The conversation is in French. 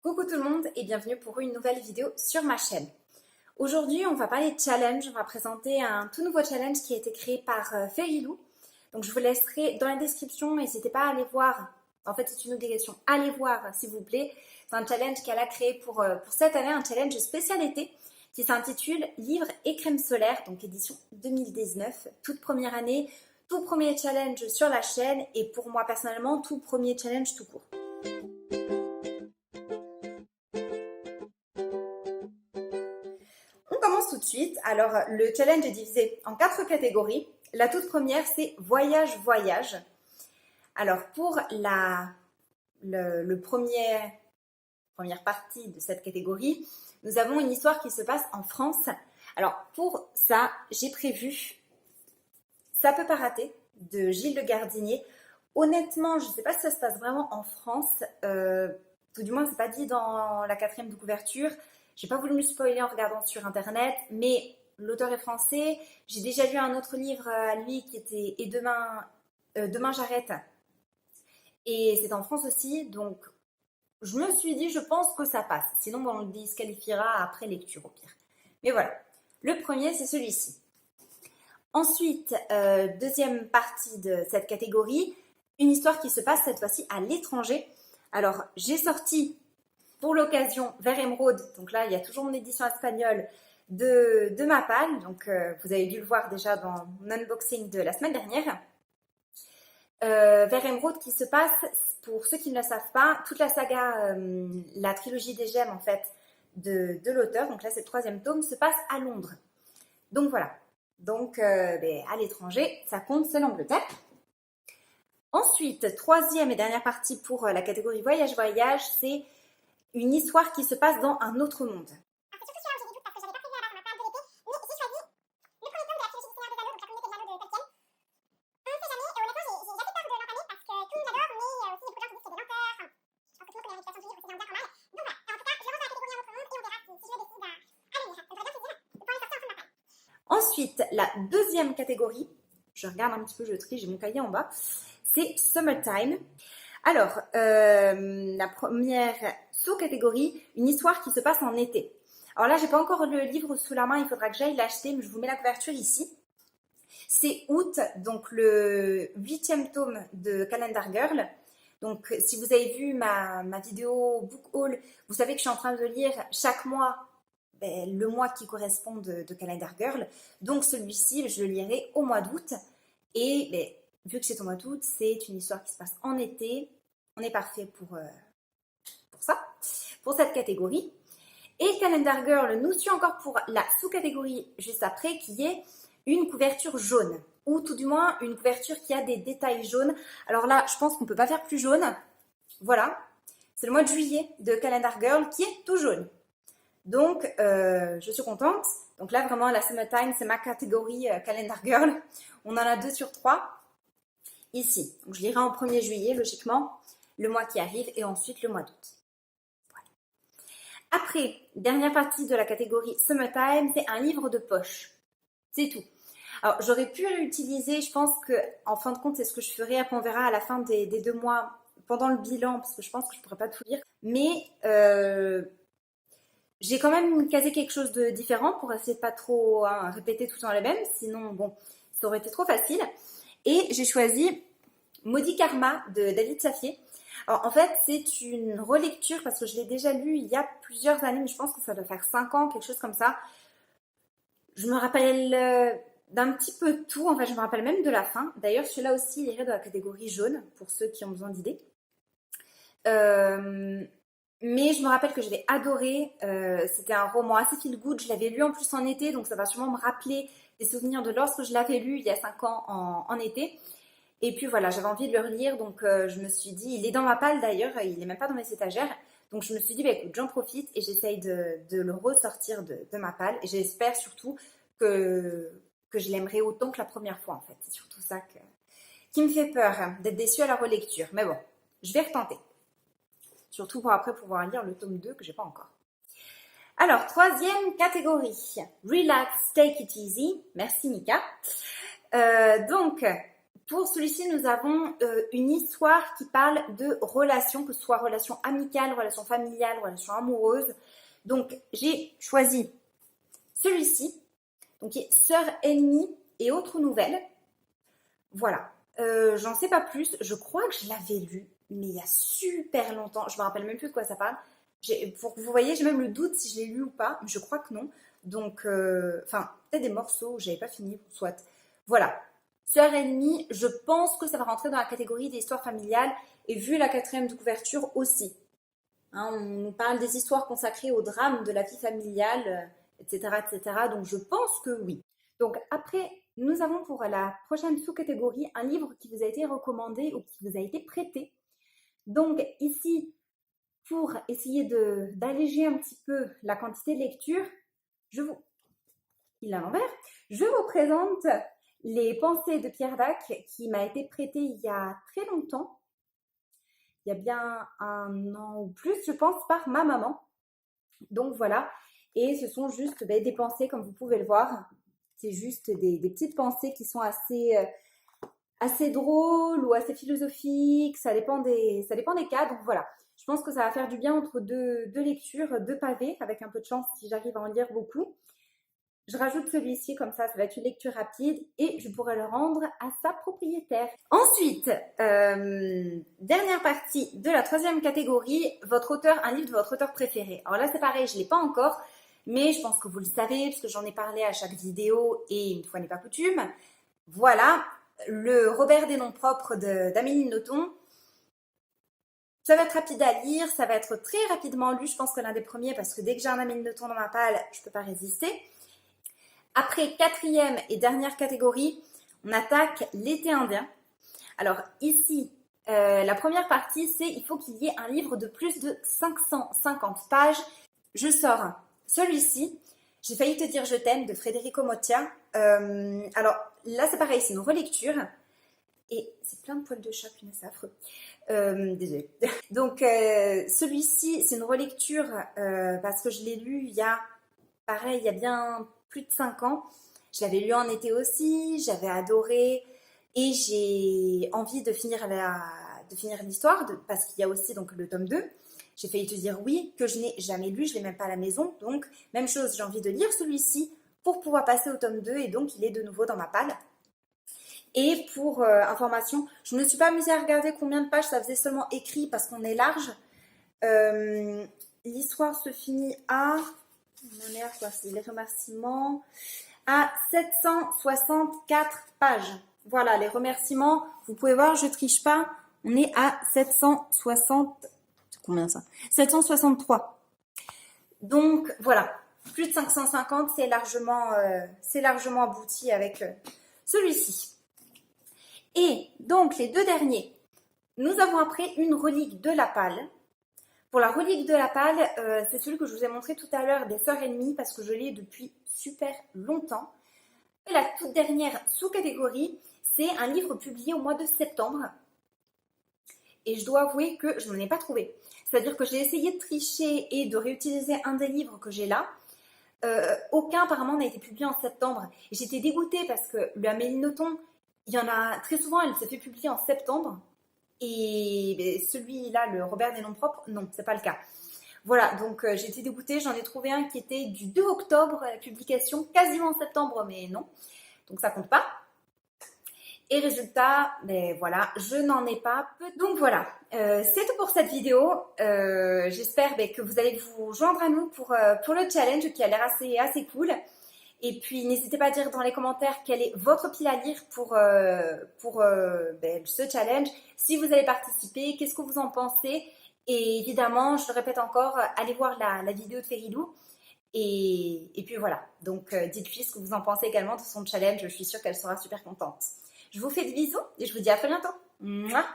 Coucou tout le monde et bienvenue pour une nouvelle vidéo sur ma chaîne. Aujourd'hui, on va parler de challenge. On va présenter un tout nouveau challenge qui a été créé par Ferilou. Donc, je vous laisserai dans la description. N'hésitez pas à aller voir. En fait, c'est une obligation. Allez voir, s'il vous plaît. C'est un challenge qu'elle a créé pour cette année, un challenge spécial été qui s'intitule Livres et crème solaire, donc édition 2019. Toute première année, tout premier challenge sur la chaîne et pour moi personnellement, tout premier challenge tout court. On commence tout de suite. Alors, le challenge est divisé en 4 catégories. La toute première, c'est voyage. Alors, pour première partie de cette catégorie, nous avons une histoire qui se passe en France. Alors, pour ça, j'ai prévu Ça peut pas rater de Gilles Le Gardinier. Honnêtement, je ne sais pas si ça se passe vraiment en France. Tout du moins, c'est pas dit dans la 4e de couverture. J'ai pas voulu me spoiler en regardant sur internet, mais l'auteur est français. J'ai déjà lu un autre livre à lui qui était Et demain j'arrête. Et c'est en France aussi, donc je me suis dit, je pense que ça passe. Sinon, on le disqualifiera après lecture au pire. Mais voilà, le premier, c'est celui-ci. Ensuite, deuxième partie de cette catégorie, une histoire qui se passe cette fois-ci à l'étranger. Alors, j'ai sorti pour l'occasion Vert Émeraude, donc là, il y a toujours mon édition espagnole de Mappal, donc vous avez dû le voir déjà dans mon unboxing de la semaine dernière. Vert Émeraude qui se passe, pour ceux qui ne le savent pas, toute la saga, la trilogie des gemmes en fait, de l'auteur, donc là c'est le 3e tome, se passe à Londres. Donc voilà. Donc, à l'étranger, ça compte, c'est l'Angleterre. Ensuite, 3e et dernière partie pour la catégorie voyage, c'est une histoire qui se passe dans un autre monde. Ensuite, la deuxième catégorie, je regarde un petit peu, je trie, j'ai mon cahier en bas, c'est Summertime. Alors, la première sous-catégorie, une histoire qui se passe en été. Alors là, j'ai pas encore le livre sous la main, il faudra que j'aille l'acheter, mais je vous mets la couverture ici. C'est août, donc le 8e tome de Calendar Girl. Donc, si vous avez vu ma vidéo book haul, vous savez que je suis en train de lire chaque mois le mois qui correspond de Calendar Girl. Donc celui-ci, je le lirai au mois d'août. Et vu que c'est au mois d'août, c'est une histoire qui se passe en été. On est parfait pour ça, pour cette catégorie. Et Calendar Girl nous suit encore pour la sous-catégorie juste après, qui est une couverture jaune. Ou tout du moins, une couverture qui a des détails jaunes. Alors là, je pense qu'on ne peut pas faire plus jaune. Voilà. C'est le mois de juillet de Calendar Girl qui est tout jaune. Donc, je suis contente. Donc là, vraiment, la Summertime, c'est ma catégorie Calendar Girl. On en a 2 sur 3 ici. Donc, je lirai en 1er juillet, logiquement, le mois qui arrive, et ensuite le mois d'août. Voilà. Après, dernière partie de la catégorie Summertime, c'est un livre de poche. C'est tout. Alors, j'aurais pu l'utiliser, je pense qu'en fin de compte, c'est ce que je ferai. Après, on verra à la fin des 2 mois, pendant le bilan, parce que je pense que je ne pourrais pas tout lire. Mais j'ai quand même casé quelque chose de différent pour essayer de pas trop répéter tout le temps les mêmes, sinon bon, ça aurait été trop facile. Et j'ai choisi Maudit Karma de David Safié. Alors en fait, c'est une relecture parce que je l'ai déjà lu il y a plusieurs années, mais je pense que ça doit faire 5 ans, quelque chose comme ça. Je me rappelle d'un petit peu de tout, en fait je me rappelle même de la fin. D'ailleurs, celui-là aussi, il irait dans la catégorie jaune, pour ceux qui ont besoin d'idées. Mais je me rappelle que j'avais adoré, c'était un roman assez feel good, je l'avais lu en plus en été, donc ça va sûrement me rappeler des souvenirs de lorsque je l'avais lu il y a 5 ans en été. Et puis voilà, j'avais envie de le relire, donc je me suis dit, il est dans ma palle d'ailleurs, il n'est même pas dans mes étagères, donc je me suis dit, écoute, j'en profite et j'essaye de le ressortir de ma palle, et j'espère surtout que je l'aimerai autant que la première fois en fait. C'est surtout ça qui me fait peur, d'être déçue à la relecture, mais bon, je vais retenter. Surtout pour après pouvoir lire le tome 2 que j'ai pas encore. Alors, 3e catégorie. Relax, take it easy. Merci Mika. Donc, Pour celui-ci, nous avons une histoire qui parle de relations, que ce soit relations amicales, relations familiales, relations amoureuses. Donc, j'ai choisi celui-ci, donc qui est Sœur ennemie et autres nouvelles. Voilà. J'en sais pas plus. Je crois que je l'avais lu, mais il y a super longtemps. Je me rappelle même plus de quoi ça parle. Vous voyez, j'ai même le doute si je l'ai lu ou pas. Mais je crois que non. Donc, enfin, peut-être des morceaux où j'avais pas fini, soit. Voilà. Sœur ennemie, je pense que ça va rentrer dans la catégorie des histoires familiales et vu la 4e de couverture aussi. Hein, on nous parle des histoires consacrées au drame de la vie familiale, etc., etc. Donc je pense que oui. Donc après, nous avons pour la prochaine sous-catégorie un livre qui vous a été recommandé ou qui vous a été prêté. Donc ici, pour essayer d'alléger un petit peu la quantité de lecture, je vous présente Les pensées de Pierre Dac qui m'a été prêté il y a très longtemps, il y a bien 1 an ou plus, je pense, par ma maman. Donc voilà, et ce sont juste des pensées comme vous pouvez le voir. C'est juste des petites pensées qui sont assez drôles ou assez philosophiques, ça dépend des cas. Donc voilà, je pense que ça va faire du bien entre deux lectures, 2 pavés, avec un peu de chance si j'arrive à en lire beaucoup. Je rajoute celui-ci, comme ça va être une lecture rapide et je pourrai le rendre à sa propriétaire. Ensuite, dernière partie de la 3e catégorie, un livre de votre auteur préféré. Alors là, c'est pareil, je ne l'ai pas encore, mais je pense que vous le savez, parce que j'en ai parlé à chaque vidéo et une fois n'est pas coutume. Voilà, le Robert des noms propres d'Amélie Nothomb. Ça va être rapide à lire, ça va être très rapidement lu, je pense que l'un des premiers, parce que dès que j'ai un Amélie Nothomb dans ma palle, je ne peux pas résister. Après, 4e et dernière catégorie, on attaque l'été indien. Alors ici, la première partie, c'est il faut qu'il y ait un livre de plus de 550 pages. Je sors celui-ci, J'ai failli te dire je t'aime de Federico Motta. Alors là, c'est pareil, c'est une relecture. Et c'est plein de poils de chat, punaise, c'est affreux. Désolée. Donc celui-ci, c'est une relecture parce que je l'ai lu il y a bien plus de 5 ans. Je l'avais lu en été aussi, j'avais adoré et j'ai envie de finir l'histoire parce qu'il y a aussi donc le tome 2. J'ai failli te dire oui, que je n'ai jamais lu, je ne l'ai même pas à la maison. Donc, même chose, j'ai envie de lire celui-ci pour pouvoir passer au tome 2 et donc il est de nouveau dans ma palle. Et pour information, je ne me suis pas amusée à regarder combien de pages ça faisait seulement écrit parce qu'on est large. L'histoire se finit à... c'est les remerciements. À 764 pages. Voilà, les remerciements. Vous pouvez voir, je triche pas. On est à 760... C'est combien ça? 763. Donc, voilà. Plus de 550, c'est largement abouti avec celui-ci. Et donc, les 2 derniers. Nous avons après une relique de la palle. Pour la relique de la palle, c'est celui que je vous ai montré tout à l'heure des Sœurs ennemies parce que je l'ai depuis super longtemps. Et la toute dernière sous-catégorie, c'est un livre publié au mois de septembre. Et je dois avouer que je n'en ai pas trouvé. C'est-à-dire que j'ai essayé de tricher et de réutiliser un des livres que j'ai là. Aucun apparemment n'a été publié en septembre. Et j'étais dégoûtée parce que le Amélie Nothomb, il y en a très souvent, elle s'est fait publier en septembre. Et celui-là, le Robert des noms propres, non, c'est pas le cas. Voilà, donc j'ai été dégoûtée. J'en ai trouvé un qui était du 2 octobre, la publication, quasiment en septembre, mais non. Donc ça compte pas. Et résultat, voilà, je n'en ai pas. Donc voilà, c'est tout pour cette vidéo. J'espère que vous allez vous joindre à nous pour le challenge qui a l'air assez cool. Et puis, n'hésitez pas à dire dans les commentaires quelle est votre pile à lire pour ce challenge. Si vous avez participé, qu'est-ce que vous en pensez? Et évidemment, je le répète encore, allez voir la vidéo de Ferilou. Et puis voilà, donc dites-lui ce que vous en pensez également de son challenge. Je suis sûre qu'elle sera super contente. Je vous fais des bisous et je vous dis à très bientôt. Mouah.